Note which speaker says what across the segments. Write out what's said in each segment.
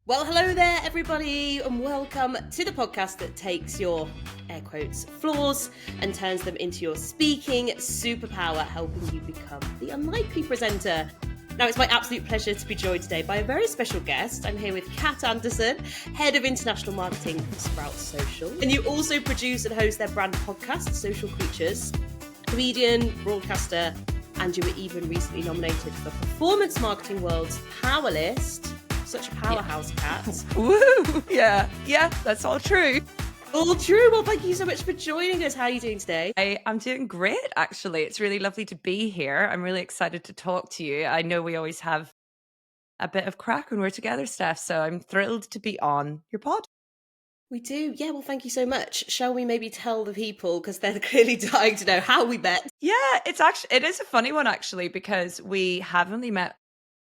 Speaker 1: Well, hello there, everybody, and welcome to the podcast that takes your air quotes flaws and turns them into your speaking superpower, helping you become the unlikely presenter. Now, it's my absolute pleasure to be joined today by a very special guest. I'm here with Kat Anderson, Head of International Marketing for Sprout Social. And you also produce and host their brand podcast, Social Creatures, comedian, broadcaster, and you were even recently nominated for Performance Marketing World's Power List. Such a powerhouse, Kat.
Speaker 2: Woo! Yeah, that's all true.
Speaker 1: All true. Well, thank you so much for joining us. How are you doing today?
Speaker 2: I'm doing great, actually. It's really lovely to be here. I'm really excited to talk to you. I know we always have a bit of crack when we're together, Steph, so I'm thrilled to be on your pod.
Speaker 1: We do. Yeah, well, thank you so much. Shall we maybe tell the people, because they're clearly dying to know how we met?
Speaker 2: Yeah, it is a funny one, actually, because we have only met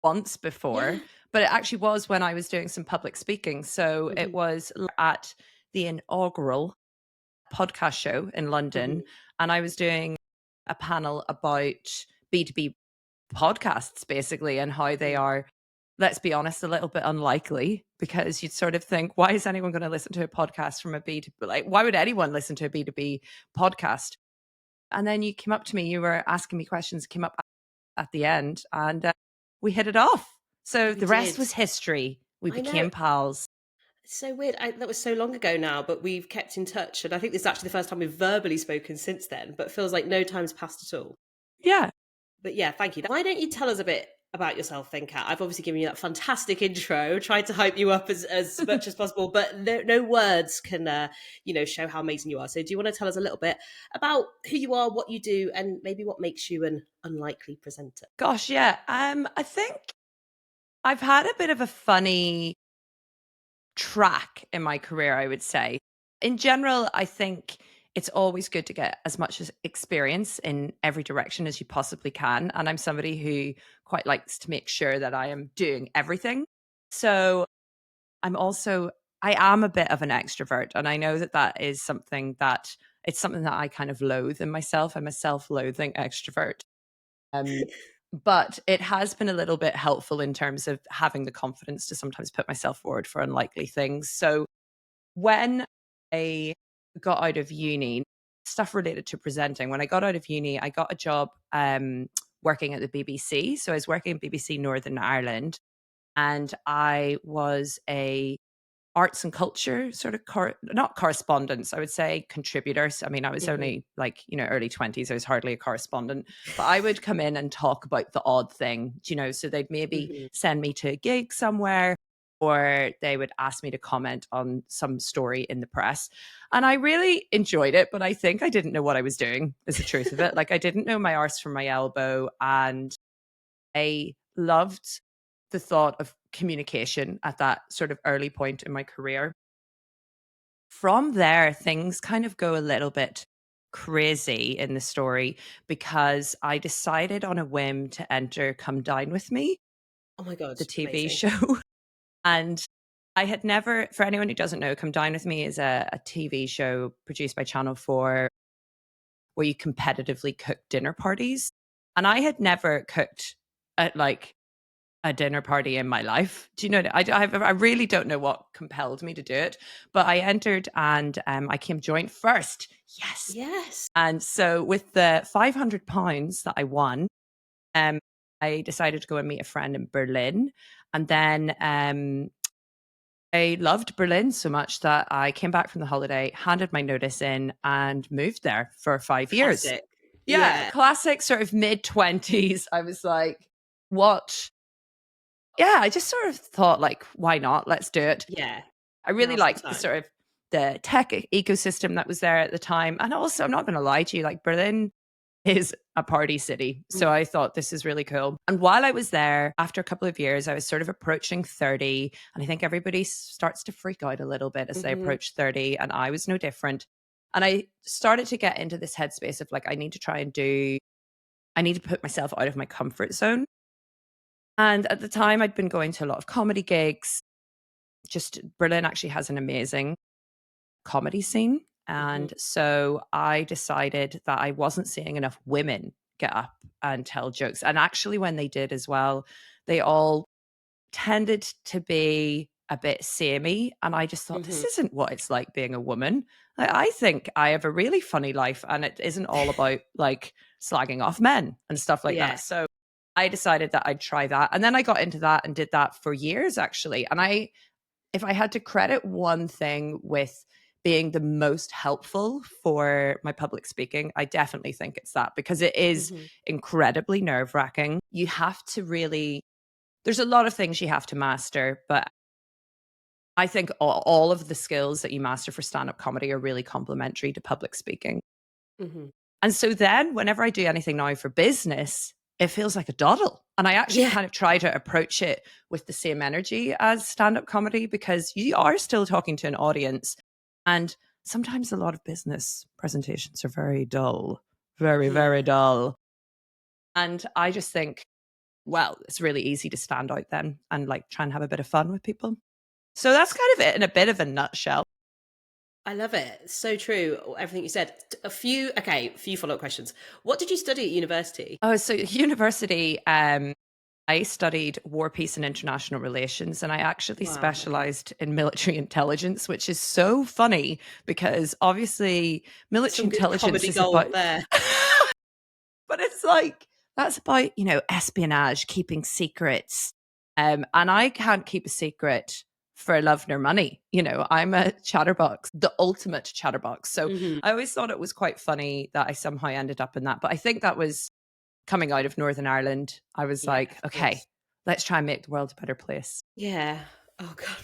Speaker 2: once before.
Speaker 1: Yeah.
Speaker 2: But it actually was when I was doing some public speaking. So it was at the inaugural podcast show in London. And I was doing a panel about B2B podcasts, basically, and how they are, let's be honest, a little bit unlikely, because you'd sort of think, why is anyone going to listen to a podcast from a B2B? Like, why would anyone listen to a B2B podcast? And then you came up to me, you were asking me questions, came up at the end, and we hit it off. So the rest was history. We became pals.
Speaker 1: It's so weird. That was so long ago now, but we've kept in touch. And I think this is actually the first time we've verbally spoken since then, but it feels like no time's passed at all.
Speaker 2: Yeah.
Speaker 1: But yeah, thank you. Why don't you tell us a bit about yourself then, Kat? I've obviously given you that fantastic intro, tried to hype you up as much as possible, but no words can, show how amazing you are. So do you want to tell us a little bit about who you are, what you do, and maybe what makes you an unlikely presenter?
Speaker 2: Gosh, yeah. I think I've had a bit of a funny track in my career, I would say. In general, I think it's always good to get as much experience in every direction as you possibly can. And I'm somebody who quite likes to make sure that I am doing everything. So I am a bit of an extrovert. And I know that is something that I kind of loathe in myself. I'm a self-loathing extrovert. But it has been a little bit helpful in terms of having the confidence to sometimes put myself forward for unlikely things. So when I got out of uni, stuff related to presenting, when I got out of uni, I got a job working at the BBC. So I was working at BBC Northern Ireland, and I was a arts and culture sort of not correspondence, I would say contributors. I mean, I was only early 20s. I was hardly a correspondent, but I would come in and talk about the odd thing, so they'd maybe send me to a gig somewhere, or they would ask me to comment on some story in the press. And I really enjoyed it, but I think I didn't know what I was doing, is the truth of it. Like, I didn't know my arse from my elbow, and I loved the thought of communication at that sort of early point in my career. From there, things kind of go a little bit crazy in the story, because I decided on a whim to enter Come Dine With Me.
Speaker 1: Oh my God.
Speaker 2: The TV
Speaker 1: amazing.
Speaker 2: show. And I had never, for anyone who doesn't know, Come Dine With Me is a TV show produced by Channel 4 where you competitively cook dinner parties. And I had never cooked at a dinner party in my life. Do you know? I really don't know what compelled me to do it, but I entered, and I came joint first. Yes. And so with the £500 that I won, I decided to go and meet a friend in Berlin, and then I loved Berlin so much that I came back from the holiday, handed my notice in, and moved there for 5 years.
Speaker 1: Classic.
Speaker 2: Yeah, classic sort of mid-20s. I was like, what? Yeah, I just sort of thought, like, why not? Let's do it.
Speaker 1: Yeah.
Speaker 2: I really liked the sort of the tech ecosystem that was there at the time. And also, I'm not going to lie to you, like, Berlin is a party city. So I thought, this is really cool. And while I was there, after a couple of years, I was sort of approaching 30. And I think everybody starts to freak out a little bit as they approach 30. And I was no different. And I started to get into this headspace of, like, I need to put myself out of my comfort zone. And at the time, I'd been going to a lot of comedy gigs. Just Berlin actually has an amazing comedy scene. And so I decided that I wasn't seeing enough women get up and tell jokes. And actually, when they did as well, they all tended to be a bit samey. And I just thought, this
Speaker 1: Hmm.
Speaker 2: isn't what it's like being a woman. I think I have a really funny life and it isn't all about like slagging off men and stuff like
Speaker 1: Yeah.
Speaker 2: that. So I decided that I'd try that. And then I got into that and did that for years, actually. And if I had to credit one thing with being the most helpful for my public speaking, I definitely think it's that, because it is
Speaker 1: Hmm.
Speaker 2: incredibly nerve wracking. You have to really, there's a lot of things you have to master, but I think all of the skills that you master for stand up comedy are really complementary to public speaking.
Speaker 1: Hmm.
Speaker 2: And so then whenever I do anything now for business, it feels like a doddle. And I actually
Speaker 1: Yeah.
Speaker 2: kind of try to approach it with the same energy as stand up comedy, because you are still talking to an audience. And sometimes a lot of business presentations are very dull, very, very
Speaker 1: Yeah.
Speaker 2: dull. And I just think, well, it's really easy to stand out then and like try and have a bit of fun with people. So that's kind of it in a bit of a nutshell.
Speaker 1: I love it. So true. Everything you said. A few follow-up questions. What did you study at university?
Speaker 2: Oh, so university, I studied war, peace, and international relations, and I actually
Speaker 1: Wow. Okay.
Speaker 2: specialized in military intelligence, which is so funny because obviously military
Speaker 1: Some good
Speaker 2: intelligence
Speaker 1: comedy
Speaker 2: is about,
Speaker 1: gold there.
Speaker 2: but it's like, that's about, espionage, keeping secrets. And I can't keep a secret for love nor money. I'm a chatterbox, the ultimate chatterbox. So
Speaker 1: Hmm.
Speaker 2: I always thought it was quite funny that I somehow ended up in that. But I think that was coming out of Northern Ireland. I was
Speaker 1: Yeah,
Speaker 2: like,
Speaker 1: of
Speaker 2: okay,
Speaker 1: course.
Speaker 2: let's try and make the world a better place.
Speaker 1: Yeah. Oh God.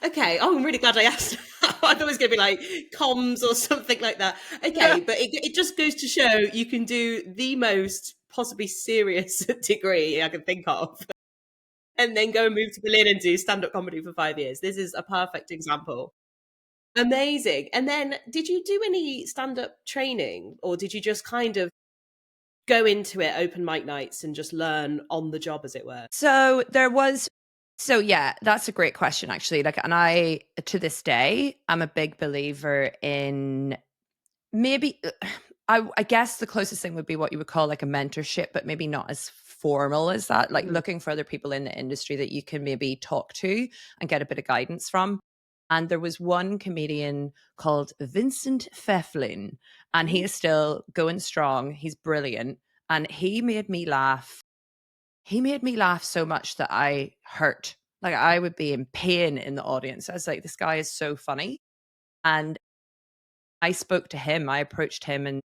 Speaker 1: Okay. Oh, I'm really glad I asked. I thought it was going to be like comms or something like that.
Speaker 2: No.
Speaker 1: Okay, but it just goes to show you can do the most possibly serious degree I can think of, and then go and move to Berlin and do stand-up comedy for 5 years. This is a perfect example. Amazing. And then, did you do any stand-up training, or did you just kind of go into it open mic nights and just learn on the job, as it were?
Speaker 2: So there was, so yeah, that's a great question actually. Like, and I, to this day, I'm a big believer in maybe, I guess the closest thing would be what you would call like a mentorship, but maybe not as formal as that. Like
Speaker 1: Mhm.
Speaker 2: looking for other people in the industry that you can maybe talk to and get a bit of guidance from. And there was one comedian called Vincent Pfefflin, and he
Speaker 1: Ooh.
Speaker 2: is still going strong. He's brilliant. And he made me laugh so much that I hurt. Like I would be in pain in the audience. I was like, this guy is so funny. And I spoke to him, I approached him and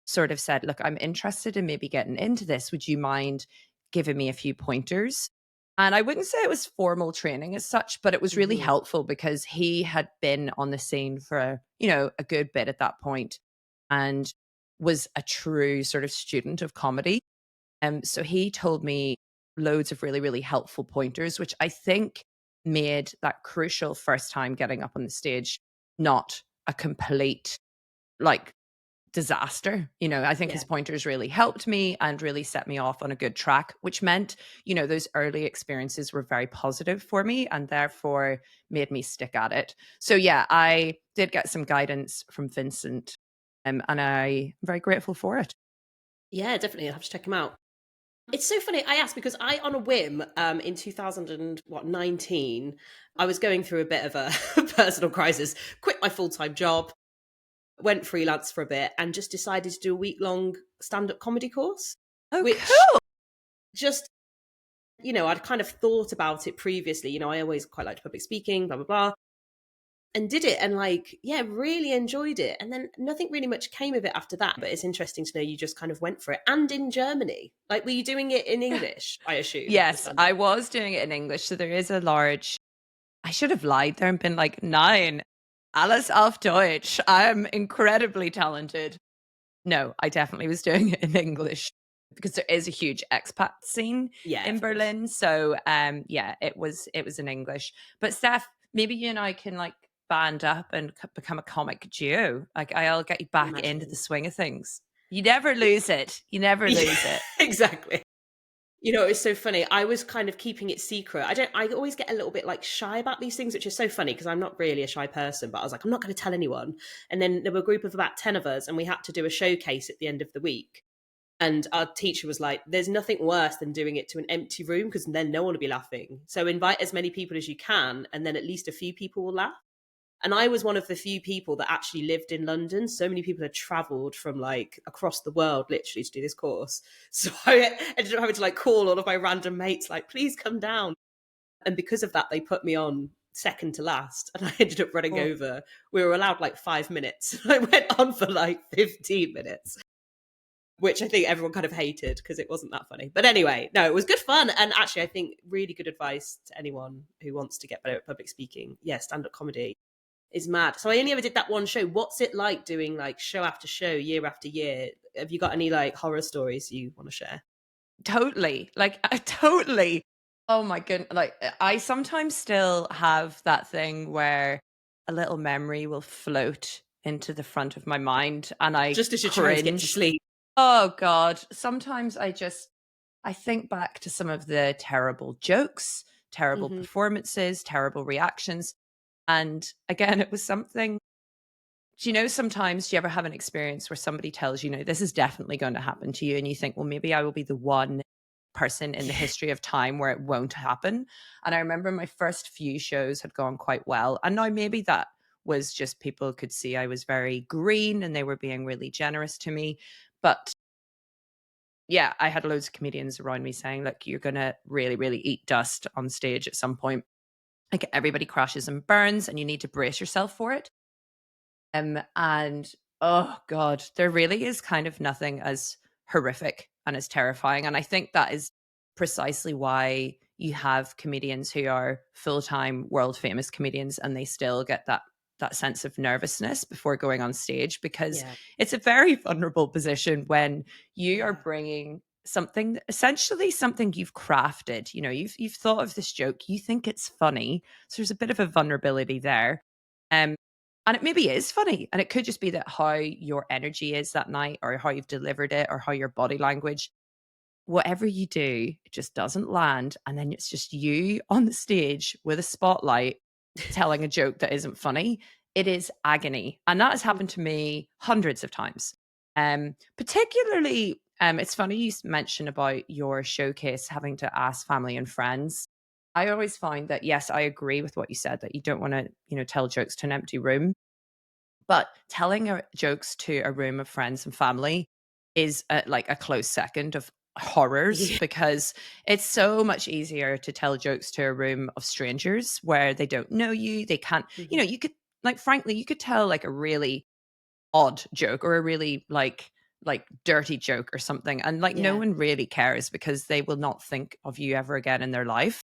Speaker 2: sort of said, look, I'm interested in maybe getting into this. Would you mind giving me a few pointers? And I wouldn't say it was formal training as such, but it was really
Speaker 1: Mhm.
Speaker 2: helpful because he had been on the scene for, a good bit at that point and was a true sort of student of comedy. So he told me loads of really, really helpful pointers, which I think made that crucial first time getting up on the stage not a complete like disaster. I think
Speaker 1: Yeah.
Speaker 2: his pointers really helped me and really set me off on a good track, which meant, those early experiences were very positive for me and therefore made me stick at it. So yeah, I did get some guidance from Vincent, and I'm very grateful for it.
Speaker 1: Yeah, definitely. I'll have to check him out. It's so funny I asked because I, on a whim, in 2019, I was going through a bit of a personal crisis, quit my full-time job, went freelance for a bit, and just decided to do a week-long stand-up comedy course,
Speaker 2: Oh,
Speaker 1: which
Speaker 2: cool.
Speaker 1: just, I'd kind of thought about it previously. I always quite liked public speaking, blah, blah, blah, and did it, and like, yeah, really enjoyed it. And then nothing really much came of it after that. But it's interesting to know you just kind of went for it. And in Germany, like, were you doing it in English, I assume, the
Speaker 2: Yes,
Speaker 1: stand-up?
Speaker 2: I was doing it in English. So there is a large, I should have lied there and been like, nein, alles auf Deutsch. I'm incredibly talented. No, I definitely was doing it in English because there is a huge expat scene
Speaker 1: Yeah,
Speaker 2: in
Speaker 1: of course.
Speaker 2: Berlin. So yeah, it was in English. But Steph, maybe you and I can like band up and become a comic duo. Like I'll get you back into the
Speaker 1: Imagine.
Speaker 2: swing of things. You never lose it. You never
Speaker 1: Yeah,
Speaker 2: lose it.
Speaker 1: exactly. It's so funny. I was kind of keeping it secret. I always get a little bit like shy about these things, which is so funny because I'm not really a shy person, but I was like, I'm not going to tell anyone. And then there were a group of about 10 of us, and we had to do a showcase at the end of the week. And our teacher was like, there's nothing worse than doing it to an empty room, because then no one will be laughing. So invite as many people as you can, and then at least a few people will laugh. And I was one of the few people that actually lived in London. So many people had traveled from like across the world literally to do this course. So I ended up having to like call all of my random mates, like, please come down. And because of that, they put me on second to last, and I ended up running
Speaker 2: Oh,
Speaker 1: over. We were allowed like 5 minutes. I went on for like 15 minutes, which I think everyone kind of hated because it wasn't that funny. But anyway, no, it was good fun. And actually, I think really good advice to anyone who wants to get better at public speaking. Yeah, stand-up comedy is mad. So I only ever did that one show. What's it like doing like show after show, year after year? Have you got any like horror stories you want to share?
Speaker 2: totally. Like, totally. Oh my goodness. Like, I sometimes still have that thing where a little memory will float into the front of my mind and I
Speaker 1: Just as you're trying to get to
Speaker 2: cringe.
Speaker 1: sleep.
Speaker 2: Oh God. Sometimes I think back to some of the terrible jokes, terrible
Speaker 1: Hmm.
Speaker 2: performances, terrible reactions. And again, it was something, do you know, sometimes do you ever have an experience where somebody tells you, this is definitely going to happen to you? And you think, well, maybe I will be the one person in the
Speaker 1: Yeah.
Speaker 2: history of time where it won't happen. And I remember my first few shows had gone quite well. And now maybe that was just people could see I was very green and they were being really generous to me. But yeah, I had loads of comedians around me saying, look, you're going to really, really eat dust on stage at some point. Like everybody crashes and burns and you need to brace yourself for it. And oh God, there really is kind of nothing as horrific and as terrifying. And I think that is precisely why you have comedians who are full-time world famous comedians and they still get that sense of nervousness before going on stage, because
Speaker 1: Yeah.
Speaker 2: it's a very vulnerable position when you are
Speaker 1: Yeah.
Speaker 2: bringing something, essentially something you've crafted. You've thought of this joke, you think it's funny, so there's a bit of a vulnerability there. um and it maybe is funny. And it could just be that how your energy is that night or how you've delivered it or how your body language, whatever you do, it just doesn't land. And then it's just you on the stage with a spotlight telling a joke that isn't funny. It is agony. And that has happened to me hundreds of times. Particularly, it's funny you mentioned about your showcase having to ask family and friends. I always find that, yes, I agree with what you said, that you don't want to, tell jokes to an empty room. But telling jokes to a room of friends and family is like a close second of horrors,
Speaker 1: Yeah.
Speaker 2: because it's so much easier to tell jokes to a room of strangers where they don't know you. They can't,
Speaker 1: Hmm.
Speaker 2: you could, like, frankly, you could tell like a really odd joke or a really like dirty joke or something. And like no
Speaker 1: Yeah.
Speaker 2: one really cares because they will not think of you ever again in their life.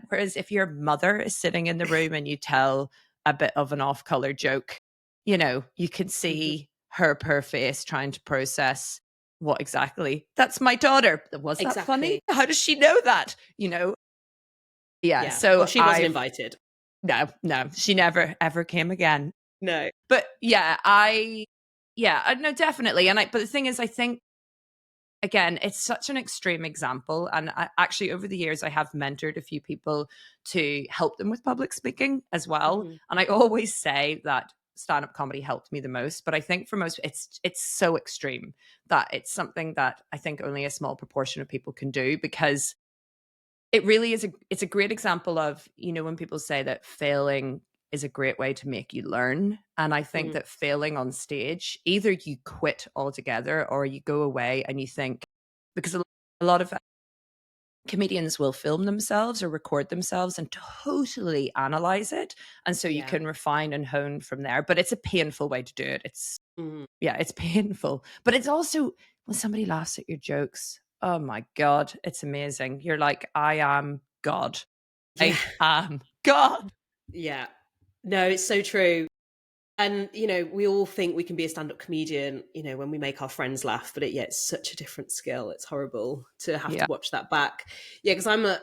Speaker 2: Whereas if your mother is sitting in the room and you tell a bit of an off color joke, you can
Speaker 1: Hmm.
Speaker 2: see her poor face trying to process what exactly. That's my daughter. Was that funny?
Speaker 1: Exactly.
Speaker 2: How does she know that? Yeah.
Speaker 1: Yeah. Well,
Speaker 2: So
Speaker 1: she wasn't invited.
Speaker 2: no, no, she never ever came again.
Speaker 1: No.
Speaker 2: But yeah, no, definitely. But the thing is, I think, again, it's such an extreme example. And actually, over the years, I have mentored a few people to help them with public speaking as well.
Speaker 1: Hmm.
Speaker 2: And I always say that stand-up comedy helped me the most. But I think for most, it's so extreme that it's something that I think only a small proportion of people can do, because it really is it's a great example of, when people say that failing is a great way to make you learn. And I think
Speaker 1: Mm.
Speaker 2: that failing on stage, either you quit altogether or you go away and you think, because a lot of comedians will film themselves or record themselves and totally analyze it. And so you
Speaker 1: Yeah.
Speaker 2: can refine and hone from there. But it's a painful way to do it.
Speaker 1: Mm.
Speaker 2: Yeah, it's painful. But it's also when somebody laughs at your jokes, oh my God, it's amazing. You're like, I am God.
Speaker 1: Yeah.
Speaker 2: I am God.
Speaker 1: Yeah. No, it's so true. And, we all think we can be a stand up comedian, when we make our friends laugh, but it's such a different skill. It's horrible to have to
Speaker 2: Yeah.
Speaker 1: watch that back. Yeah, because I'm a,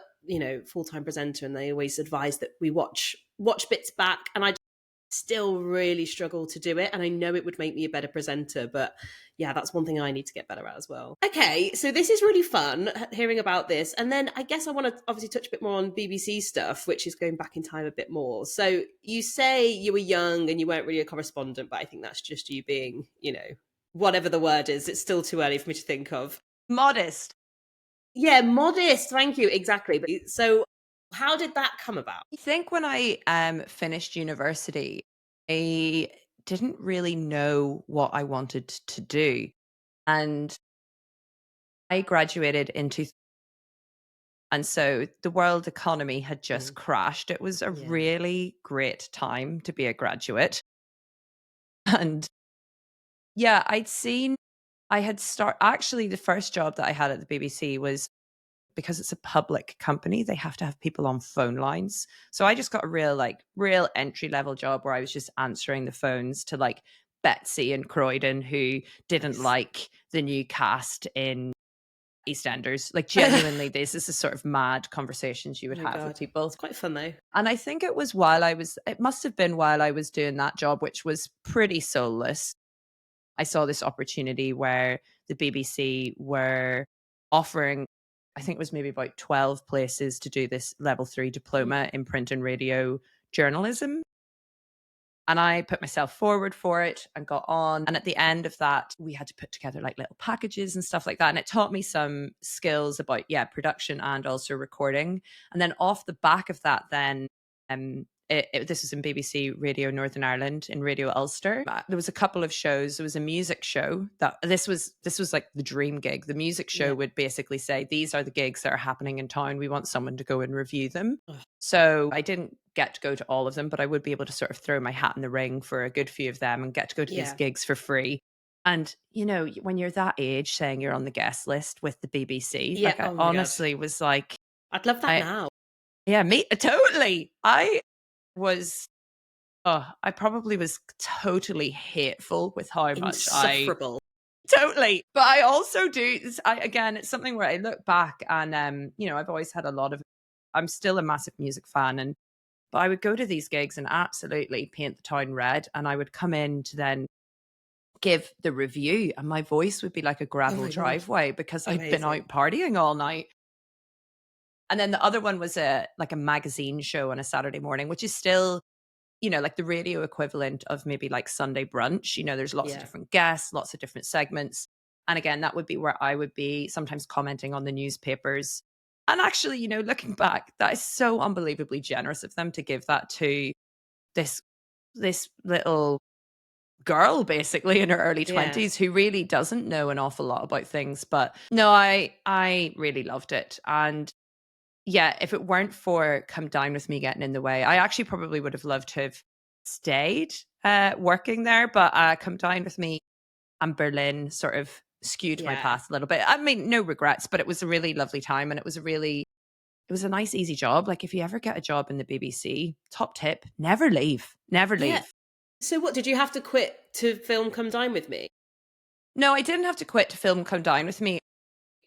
Speaker 1: full-time presenter, and they always advise that we watch bits back. And I still really struggle to do it, and I know it would make me a better presenter, but yeah, that's one thing I need to get better at as well. Okay, so this is really fun hearing about this, and then I guess I want to obviously touch a bit more on BBC stuff, which is going back in time a bit more. So you say you were young and you weren't really a correspondent, but I think that's just you being whatever the word is. It's still too early for me to think of.
Speaker 2: Modest.
Speaker 1: Yeah, modest. Thank you. Exactly. So, how did that come about?
Speaker 2: I think when I finished university, I didn't really know what I wanted to do. And I graduated into, and so the world economy had just
Speaker 1: Mm,
Speaker 2: crashed. It was a
Speaker 1: yeah.
Speaker 2: really great time to be a graduate. And yeah, I had actually the first job that I had at the BBC was because it's a public company, they have to have people on phone lines. So I just got a real entry level job where I was just answering the phones to like Betsy and Croydon who didn't
Speaker 1: Nice.
Speaker 2: like the new cast in EastEnders. Like genuinely, this is the sort of mad conversations you
Speaker 1: Oh
Speaker 2: would
Speaker 1: my
Speaker 2: have with
Speaker 1: god,
Speaker 2: people.
Speaker 1: it's quite fun though.
Speaker 2: And I think it must have been while I was doing that job, which was pretty soulless. I saw this opportunity where the BBC were offering, I think it was maybe about 12 places to do this level 3
Speaker 1: Mm,
Speaker 2: diploma in print and radio journalism. And I put myself forward for it and got on. And at the end of that, we had to put together like little packages and stuff like that. And it taught me some skills about, yeah, production and also recording. And then off the back of that, then this was in BBC Radio Northern Ireland in Radio Ulster. There was a couple of shows. There was a music show that this was like the dream gig. The music show
Speaker 1: yeah.
Speaker 2: would basically say, these are the gigs that are happening in town. We want someone to go and review them.
Speaker 1: Ugh,
Speaker 2: So I didn't get to go to all of them, but I would be able to sort of throw my hat in the ring for a good few of them and get to go to these
Speaker 1: yeah.
Speaker 2: gigs for free. And, you know, when you're that age saying you're on the guest list with the BBC,
Speaker 1: Yeah.
Speaker 2: like I
Speaker 1: Oh my god,
Speaker 2: honestly was like,
Speaker 1: I'd love that
Speaker 2: I,
Speaker 1: now.
Speaker 2: yeah, me, totally. Was, I probably was totally hateful with how much
Speaker 1: Insufferable.
Speaker 2: totally. But I also do, again, it's something where I look back and, you know, I've always had I'm still a massive music fan, and but I would go to these gigs and absolutely paint the town red. And I would come in to then give the review, and my voice would be like a
Speaker 1: Oh
Speaker 2: gravel
Speaker 1: my god,
Speaker 2: driveway because I'd been
Speaker 1: amazing.
Speaker 2: out partying all night. And then the other one was a magazine show on a Saturday morning, which is still, you know, like the radio equivalent of maybe like Sunday brunch. You know, there's lots of
Speaker 1: Yeah.
Speaker 2: different guests, lots of different segments. And again, that would be where I would be sometimes commenting on the newspapers. And actually, you know, looking back, that is so unbelievably generous of them to give that to this this little girl basically in her early
Speaker 1: Yeah.
Speaker 2: 20s who really doesn't know an awful lot about things. But no, I really loved it. And yeah, if it weren't for Come Down With Me getting in the way, I actually probably would have loved to have stayed working there. But Come Down With Me and Berlin sort of skewed my
Speaker 1: Yeah.
Speaker 2: path a little bit. I mean, no regrets, but it was a really lovely time, and it was a nice, easy job. Like if you ever get a job in the BBC, top tip, never leave. Never
Speaker 1: Yeah.
Speaker 2: leave.
Speaker 1: So what, did you have to quit to film Come Dine With Me?
Speaker 2: No, I didn't have to quit to film Come Down With Me.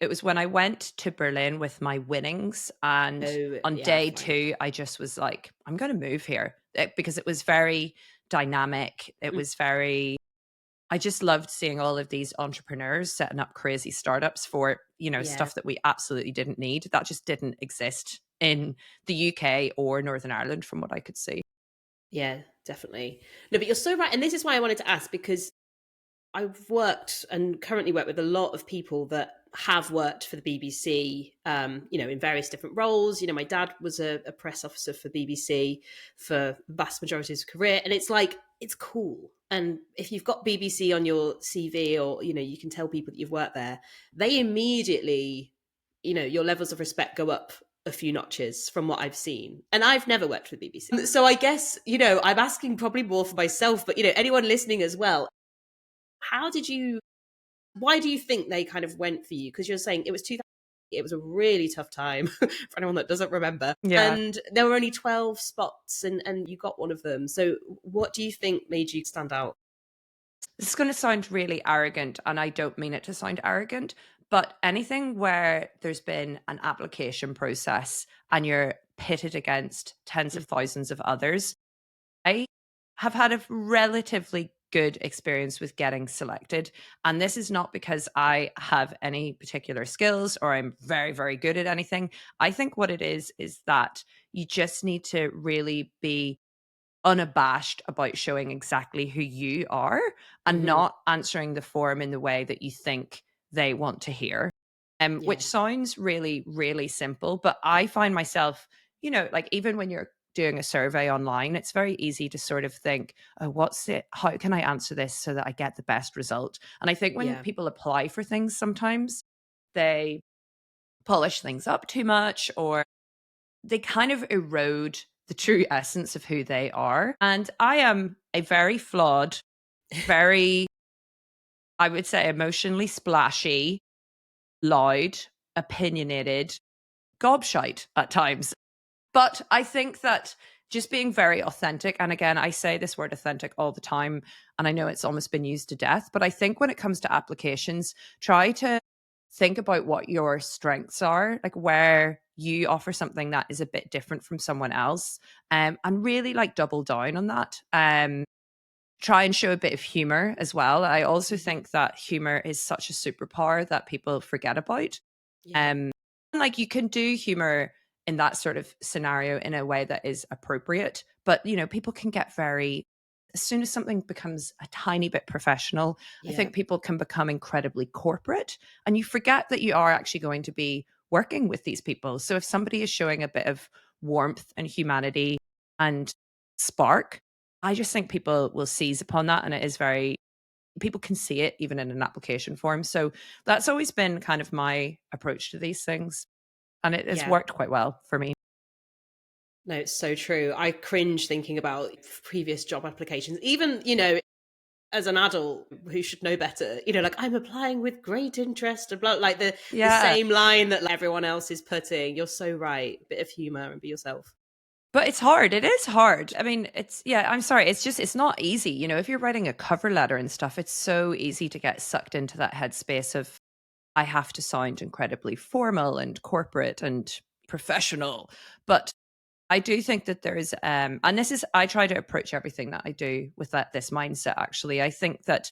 Speaker 2: It was when I went to Berlin with my winnings, and
Speaker 1: Oh,
Speaker 2: on
Speaker 1: yeah,
Speaker 2: day
Speaker 1: fine.
Speaker 2: 2, I just was like, I'm gonna move here. Because it was very dynamic. It
Speaker 1: Mm,
Speaker 2: was very I just loved seeing all of these entrepreneurs setting up crazy startups for, you know,
Speaker 1: yeah.
Speaker 2: stuff that we absolutely didn't need. That just didn't exist in the UK or Northern Ireland from what I could see.
Speaker 1: Yeah, definitely. No, but you're so right. And this is why I wanted to ask, because I've worked and currently work with a lot of people that have worked for the BBC, you know, in various different roles. You know, my dad was a press officer for BBC for the vast majority of his career. And it's like, it's cool. And if you've got BBC on your CV, or, you know, you can tell people that you've worked there, they immediately, you know, your levels of respect go up a few notches from what I've seen. And I've never worked for the BBC. So I guess, you know, I'm asking probably more for myself, but, you know, anyone listening as well, how did you why do you think they kind of went for you? Because you're saying it was 2000, it was a really tough time for anyone that doesn't remember.
Speaker 2: Yeah.
Speaker 1: And there were only 12 spots, and you got one of them. So what do you think made you stand out?
Speaker 2: This is going to sound really arrogant, and I don't mean it to sound arrogant, but anything where there's been an application process and you're pitted against tens
Speaker 1: Mm,
Speaker 2: of thousands of others, I have had a relatively good experience with getting selected. And this is not because I have any particular skills or I'm very, very good at anything. I think what it is that you just need to really be unabashed about showing exactly who you are and
Speaker 1: Hmm.
Speaker 2: not answering the form in the way that you think they want to hear. Which
Speaker 1: Yeah.
Speaker 2: sounds really, really simple, but I find myself, like even when you're doing a survey online, it's very easy to sort of think, oh, what's it? How can I answer this so that I get the best result? And I think when
Speaker 1: Yeah.
Speaker 2: people apply for things, sometimes they polish things up too much, or they kind of erode the true essence of who they are. And I am a very flawed, very, I would say, emotionally splashy, loud, opinionated gobshite at times. But I think that just being very authentic, and again, I say this word authentic all the time, and I know it's almost been used to death, but I think when it comes to applications, try to think about what your strengths are, like where you offer something that is a bit different from someone else, and really like double down on that. Try and show a bit of humor as well. I also
Speaker 1: Mhm.
Speaker 2: think that humor is such a superpower that people forget about.
Speaker 1: Yeah.
Speaker 2: Um, like you can do humor in that sort of scenario in a way that is appropriate, but people can get very, as soon as something becomes a tiny bit professional, I
Speaker 1: Yeah.
Speaker 2: think people can become incredibly corporate, and you forget that you are actually going to be working with these people. So if somebody is showing a bit of warmth and humanity and spark, I just think people will seize upon that, and it is very, people can see it even in an application form. So that's always been kind of my approach to these things, and it has
Speaker 1: Yeah.
Speaker 2: worked quite well for me.
Speaker 1: No, it's so true. I cringe thinking about previous job applications, even, as an adult who should know better, like I'm applying with great interest and blah, like the
Speaker 2: Yeah.
Speaker 1: same line that like, everyone else is putting. You're so right. Bit of humor and be yourself.
Speaker 2: But it's hard. It is hard. I mean, yeah, I'm sorry. It's not easy. If you're writing a cover letter and stuff, it's so easy to get sucked into that headspace of, I have to sound incredibly formal and corporate and professional. But I do think that there's and this is, I try to approach everything that I do with this mindset actually. I think that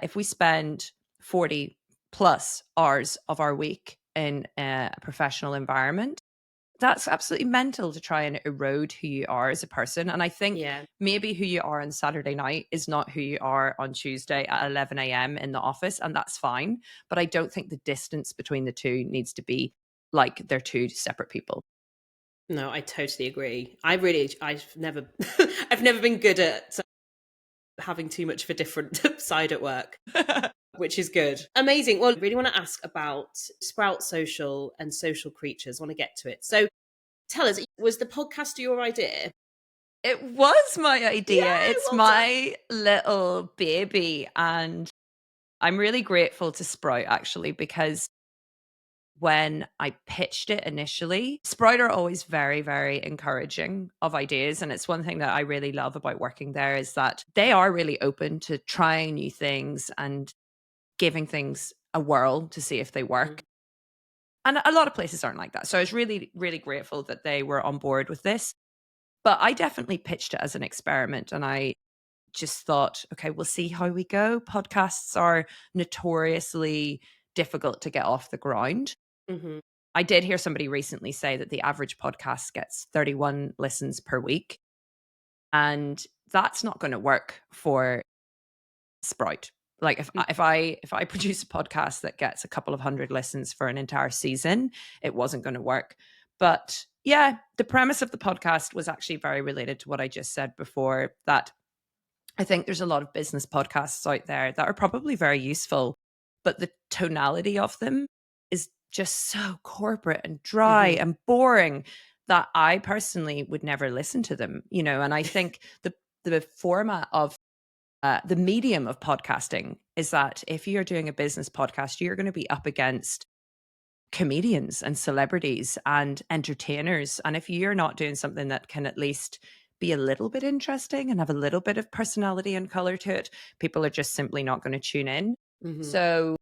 Speaker 2: if we spend 40 plus hours of our week in a professional environment, that's absolutely mental to try and erode who you are as a person. And I think
Speaker 1: Yeah.
Speaker 2: maybe who you are on Saturday night is not who you are on Tuesday at 11 a.m. in the office, and that's fine. But I don't think the distance between the two needs to be like they're two separate people.
Speaker 1: No, I totally agree. I've never, I've never been good at having too much of a different side at work, which is good. Amazing. Well, I really want to ask about Sprout Social and social creatures. I want to get to it. So tell us, was the podcast your idea?
Speaker 2: It was my idea.
Speaker 1: Yay,
Speaker 2: It's
Speaker 1: well done.
Speaker 2: my little baby. And I'm really grateful to Sprout actually, because when I pitched it initially, Sprout are always very, very encouraging of ideas. And it's one thing that I really love about working there is that they are really open to trying new things and giving things a whirl to see if they
Speaker 1: Mhm.
Speaker 2: work. And a lot of places aren't like that. So I was really, really grateful that they were on board with this. But I definitely pitched it as an experiment, and I just thought, okay, we'll see how we go. Podcasts are notoriously difficult to get off the ground.
Speaker 1: Mhm.
Speaker 2: I did hear somebody recently say that the average podcast gets 31 listens per week, and that's not going to work for Sprout. Like if I produce a podcast that gets a couple of hundred listens for an entire season, it wasn't going to work. But yeah, the premise of the podcast was actually very related to what I just said before, that I think there's a lot of business podcasts out there that are probably very useful, but the tonality of them is just so corporate and dry
Speaker 1: Mhm.
Speaker 2: and boring that I personally would never listen to them, and I think the format of the medium of podcasting is that if you're doing a business podcast, you're going to be up against comedians and celebrities and entertainers. And if you're not doing something that can at least be a little bit interesting and have a little bit of personality and color to it, people are just simply not going to tune in.
Speaker 1: Mhm.
Speaker 2: So,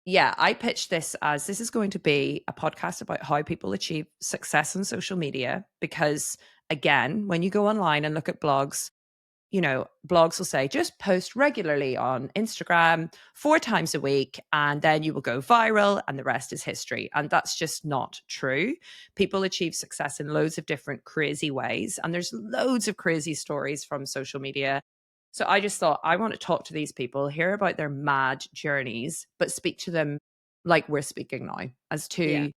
Speaker 2: yeah, I pitched this is going to be a podcast about how people achieve success on social media. Because, again, when you go online and look at blogs, blogs will say just post regularly on Instagram 4 times a week and then you will go viral and the rest is history. And that's just not true. People achieve success in loads of different crazy ways. And there's loads of crazy stories from social media. So I just thought, I want to talk to these people, hear about their mad journeys, but speak to them like we're speaking now, as
Speaker 1: Yeah.
Speaker 2: two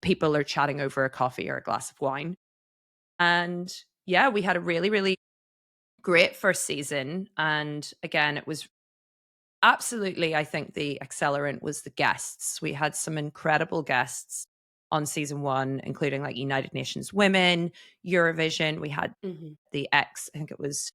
Speaker 2: people are chatting over a coffee or a glass of wine. And yeah, we had a really, really great first season. And again, it was absolutely, I think the accelerant was the guests. We had some incredible guests on season one, including like United Nations Women, Eurovision. We had I think it was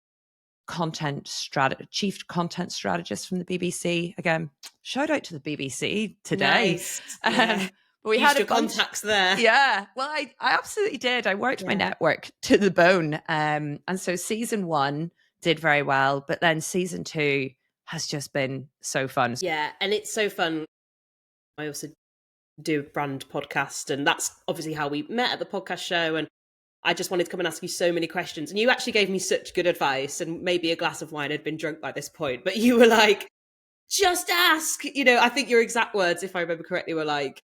Speaker 2: chief content strategist from the BBC. Again, shout out to the BBC today.
Speaker 1: Nice. Yeah.
Speaker 2: But we
Speaker 1: Used
Speaker 2: had a
Speaker 1: your
Speaker 2: bunch.
Speaker 1: contacts there.
Speaker 2: Yeah, well, I absolutely did. I worked my network to the bone. And so season one did very well, but then season two has just been so fun.
Speaker 1: Yeah, and it's so fun. I also do a brand podcast, and that's obviously how we met at the podcast show. And I just wanted to come and ask you so many questions. And you actually gave me such good advice, and maybe a glass of wine had been drunk by this point, but you were like, just ask. I think your exact words, if I remember correctly, were like,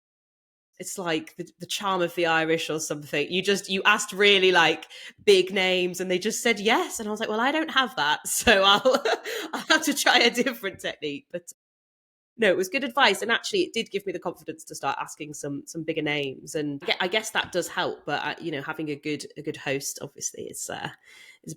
Speaker 1: it's like the charm of the Irish or something. You asked really like big names and they just said yes. And I was like, well, I don't have that. So I'll have to try a different technique. But no, it was good advice. And actually it did give me the confidence to start asking some bigger names. And I guess that does help. But, having a good host, obviously, is a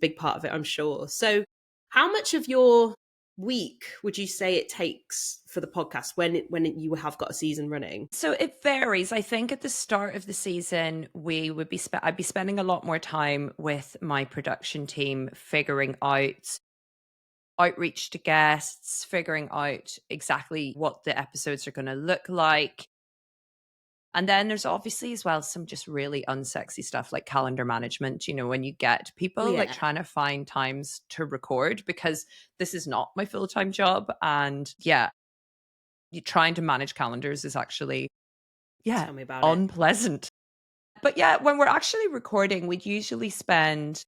Speaker 1: big part of it, I'm sure. So how much of your week would you say it takes for the podcast when you have got a season running?
Speaker 2: So it varies. I think at the start of the season I'd be spending a lot more time with my production team figuring out outreach to guests, figuring out exactly what the episodes are going to look like. And then there's obviously as well some just really unsexy stuff like calendar management, when you get people like trying to find times to record, because this is not my full-time job. And yeah, you trying to manage calendars is actually,
Speaker 1: Tell me about
Speaker 2: unpleasant. But yeah, when we're actually recording, we'd usually spend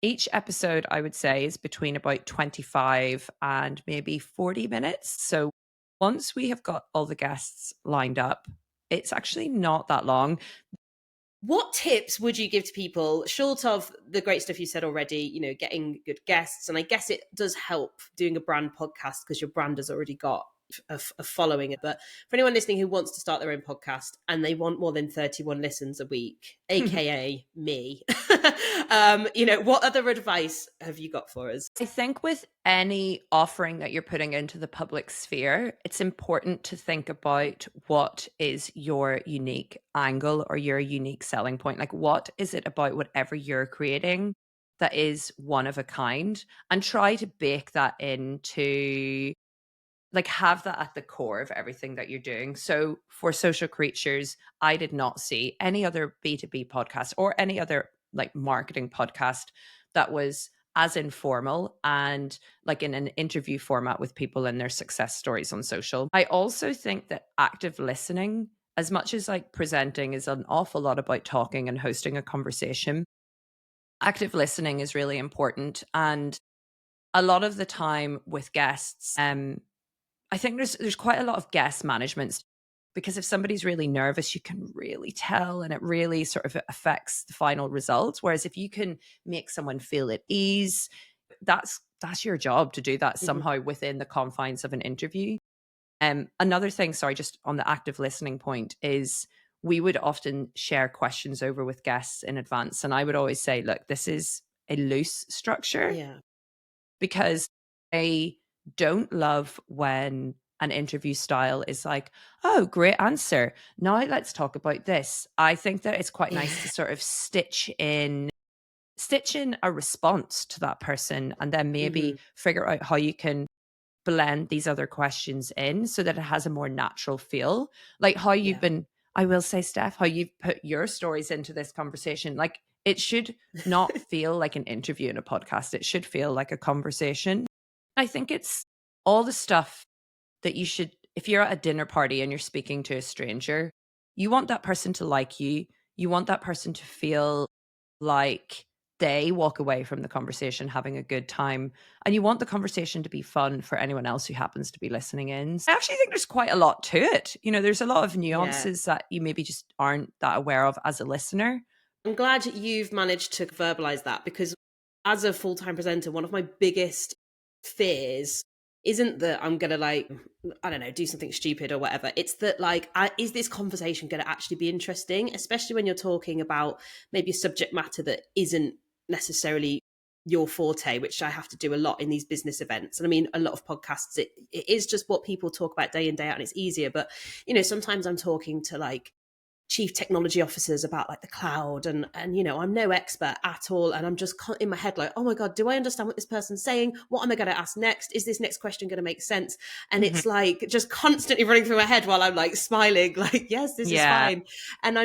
Speaker 2: each episode, I would say, is between about 25 and maybe 40 minutes. So once we have got all the guests lined up, it's actually not that long.
Speaker 1: What tips would you give to people, short of the great stuff you said already, getting good guests? And I guess it does help doing a brand podcast because your brand has already got a following it. But for anyone listening who wants to start their own podcast and they want more than 31 listens a week, aka me, what other advice have you got for us?
Speaker 2: I think with any offering that you're putting into the public sphere, it's important to think about what is your unique angle or your unique selling point. Like, what is it about whatever you're creating that is one of a kind, and try to bake that into, like, have that at the core of everything that you're doing. So for Social Creatures, I did not see any other B2B podcast or any other like marketing podcast that was as informal and like in an interview format with people and their success stories on social. I also think that active listening, as much as like presenting is an awful lot about talking and hosting a conversation, active listening is really important. And a lot of the time with guests, I think there's quite a lot of guest management, because if somebody's really nervous, you can really tell, and it really sort of affects the final result. Whereas if you can make someone feel at ease, that's your job to do that somehow within the confines of an interview. Another thing, sorry, just on the active listening point, is we would often share questions over with guests in advance. And I would always say, look, this is a loose structure, because I don't love when an interview style is like, oh, great answer. Now let's talk about this. I think that it's quite nice to sort of stitch in a response to that person, and then maybe figure out how you can blend these other questions in so that it has a more natural feel. Like how you've been, I will say, Steph, how you've put your stories into this conversation. Like, it should not feel like an interview in a podcast. It should feel like a conversation. I think it's all the stuff that you should, if you're at a dinner party and you're speaking to a stranger, you want that person to like you. You want that person to feel like they walk away from the conversation having a good time, and you want the conversation to be fun for anyone else who happens to be listening in. I actually think there's quite a lot to it. There's a lot of
Speaker 1: Yeah.
Speaker 2: nuances that you maybe just aren't that aware of as a listener.
Speaker 1: I'm glad you've managed to verbalize that, because as a full-time presenter, one of my biggest fears isn't that I'm going to, like, I don't know, do something stupid or whatever. It's that, like, is this conversation going to actually be interesting, especially when you're talking about maybe a subject matter that isn't necessarily your forte, which I have to do a lot in these business events. And I mean, a lot of podcasts, it is just what people talk about day in, day out, and it's easier. But, sometimes I'm talking to, like, chief technology officers about, like, the cloud, and I'm no expert at all, and I'm just in my head like, oh my god, do I understand what this person's saying? What am I going to ask next? Is this next question going to make sense? And
Speaker 2: Mhm.
Speaker 1: it's like just constantly running through my head while I'm like smiling, like, yes, this is
Speaker 2: Yeah.
Speaker 1: fine. And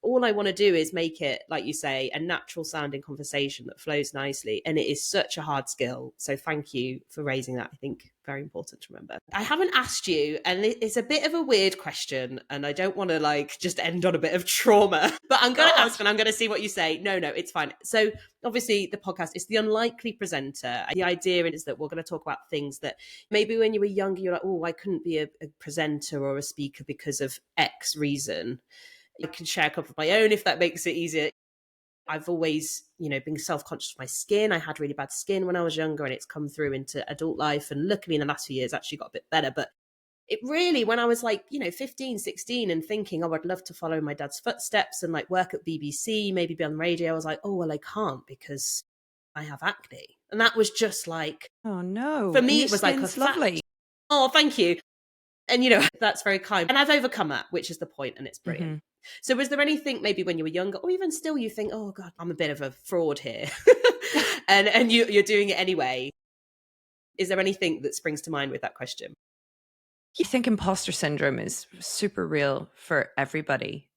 Speaker 1: all I want to do is make it, like you say, a natural sounding conversation that flows nicely, and it is such a hard skill. So thank you for raising that. I think very important to remember. I haven't asked you, and it's a bit of a weird question, and I don't want to, like, just end on a bit of trauma, but I'm going to ask, and I'm going to see what you say. No, it's fine. So obviously the podcast is The Unlikely Presenter. The idea is that we're going to talk about things that maybe when you were younger, you're like, oh, I couldn't be a presenter or a speaker because of X reason. I can share a couple of my own if that makes it easier. I've always, been self-conscious of my skin. I had really bad skin when I was younger, and it's come through into adult life. And luckily in the last few years, actually got a bit better. But it really, when I was like, 15, 16 and thinking, oh, I'd love to follow my dad's footsteps and, like, work at BBC, maybe be on the radio, I was like, oh, well, I can't because I have acne. And that was just like,
Speaker 2: Oh no.
Speaker 1: for
Speaker 2: And
Speaker 1: me,
Speaker 2: your
Speaker 1: it was like a
Speaker 2: skin's lovely.
Speaker 1: oh, thank you. And, that's very kind. And I've overcome that, which is the point, and it's brilliant.
Speaker 2: Mhm.
Speaker 1: So was there anything maybe when you were younger, or even still, you think, oh God, I'm a bit of a fraud here, and you're doing it anyway? Is there anything that springs to mind with that question?
Speaker 2: You think imposter syndrome is super real for everybody.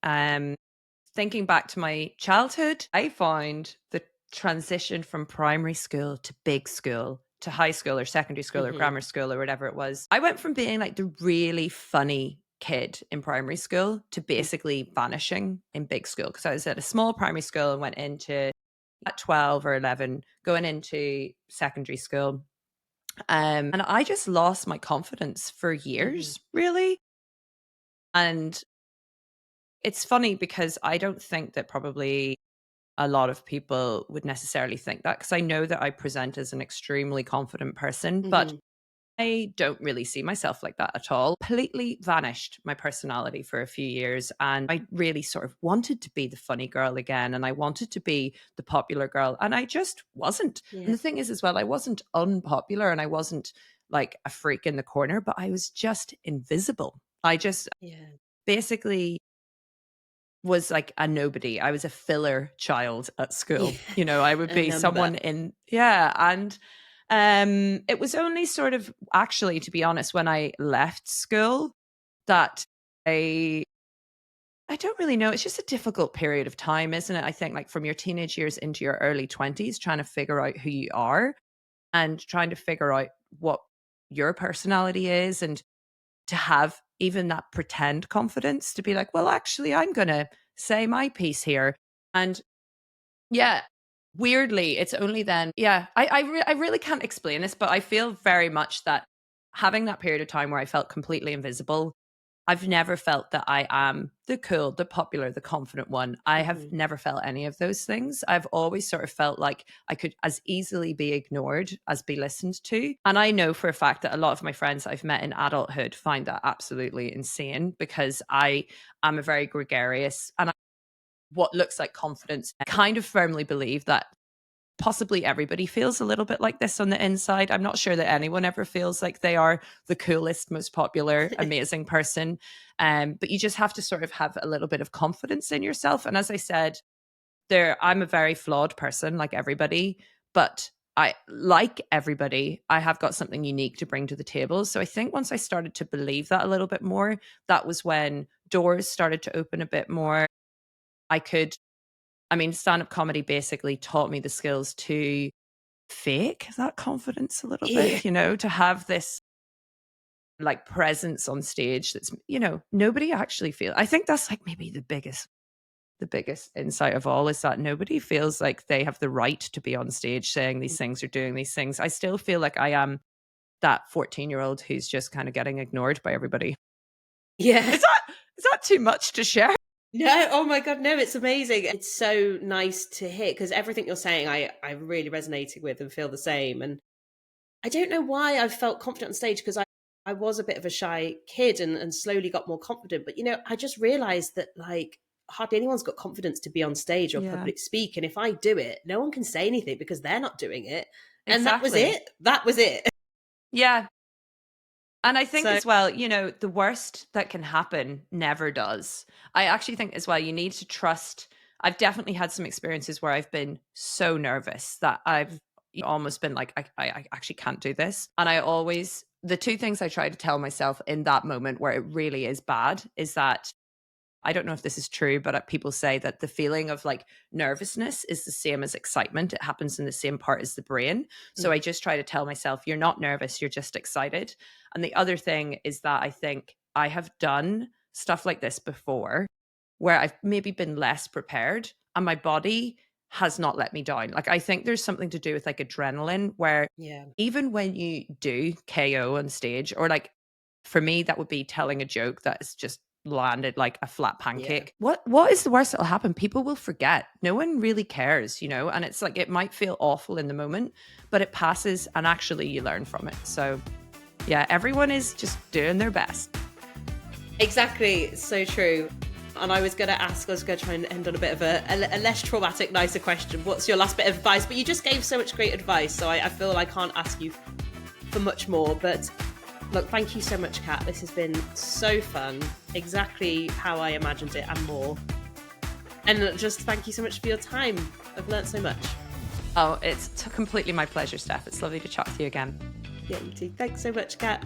Speaker 2: Thinking back to my childhood, I found the transition from primary school to big school to high school or secondary school or
Speaker 1: Hmm.
Speaker 2: grammar school or whatever it was. I went from being like the really funny kid in primary school to basically vanishing in big school, because I was at a small primary school and went into at 12 or 11 going into secondary school. And I just lost my confidence for
Speaker 1: Hmm.
Speaker 2: years, really. And it's funny because I don't think that probably a lot of people would necessarily think that, because I know that I present as an extremely confident person, but
Speaker 1: Hmm.
Speaker 2: I don't really see myself like that at all. Completely vanished my personality for a few years. And I really sort of wanted to be the funny girl again. And I wanted to be the popular girl. And I just wasn't.
Speaker 1: Yeah.
Speaker 2: And the thing is, as well, I wasn't unpopular and I wasn't like a freak in the corner, but I was just invisible. I just
Speaker 1: Yeah.
Speaker 2: basically was like a nobody. I was a filler child at school.
Speaker 1: Yeah.
Speaker 2: I would
Speaker 1: A
Speaker 2: be
Speaker 1: number.
Speaker 2: someone in, and it was only sort of, actually, to be honest, when I left school that I I don't really know. It's just a difficult period of time, isn't it? I think, like, from your teenage years into your early 20s, trying to figure out who you are and trying to figure out what your personality is, and to have even that pretend confidence to be like, well, actually, I'm going to say my piece here. And yeah, weirdly, it's only then, yeah, I really can't explain this, but I feel very much that having that period of time where I felt completely invisible, I've never felt that I am the cool, the popular, the confident one. I have
Speaker 1: Hmm.
Speaker 2: never felt any of those things. I've always sort of felt like I could as easily be ignored as be listened to. And I know for a fact that a lot of my friends I've met in adulthood find that absolutely insane, because I am a very gregarious and what looks like confidence. I kind of firmly believe that possibly everybody feels a little bit like this on the inside. I'm not sure that anyone ever feels like they are the coolest, most popular, amazing person. But you just have to sort of have a little bit of confidence in yourself. And as I said, I'm a very flawed person, like everybody, but like everybody, I have got something unique to bring to the table. So I think once I started to believe that a little bit more, that was when doors started to open a bit more. Stand-up comedy basically taught me the skills to fake that confidence a little
Speaker 1: Yeah.
Speaker 2: bit, to have this like presence on stage that's, nobody actually feel. I think that's like maybe the biggest the biggest insight of all is that nobody feels like they have the right to be on stage saying these things or doing these things. I still feel like I am that 14-year-old who's just kind of getting ignored by everybody.
Speaker 1: Yeah.
Speaker 2: Is that too much to share?
Speaker 1: No, oh my God, no, it's amazing. It's so nice to hear because everything you're saying, I really resonated with and feel the same. And I don't know why I've felt confident on stage because I was a bit of a shy kid and slowly got more confident. But, I just realized that like hardly anyone's got confidence to be on stage or
Speaker 2: Yeah.
Speaker 1: public speak. And if I do it, no one can say anything because they're not doing it. And that was
Speaker 2: Exactly.
Speaker 1: it. That was it.
Speaker 2: Yeah. And I think
Speaker 1: So,
Speaker 2: as well, the worst that can happen never does. I actually think as well, you need to trust. I've definitely had some experiences where I've been so nervous that I've almost been like, I actually can't do this. And the two things I try to tell myself in that moment where it really is bad is that I don't know if this is true, but people say that the feeling of like nervousness is the same as excitement. It happens in the same part as the brain. So I just try to tell myself, you're not nervous, you're just excited. And the other thing is that I think I have done stuff like this before where I've maybe been less prepared and my body has not let me down. Like I think there's something to do with like adrenaline where
Speaker 1: yeah.
Speaker 2: even when you do KO on stage, or like for me, that would be telling a joke that is just landed like a flat pancake. What is the worst that'll happen? People will forget. No one really cares, and it's like it might feel awful in the moment, but it passes and actually you learn from it. So yeah, everyone is just doing their best.
Speaker 1: Exactly. So true. And I was going to try and end on a bit of a less traumatic, nicer question. What's your last bit of advice? But you just gave so much great advice. So I feel I can't ask you for much more. But look, thank you so much, Kat. This has been so fun. Exactly how I imagined it and more. And just thank you so much for your time. I've learned so much.
Speaker 2: Oh, it's completely my pleasure, Steph. It's lovely to chat to you again.
Speaker 1: Yeah, you too. Thanks so much, Kat.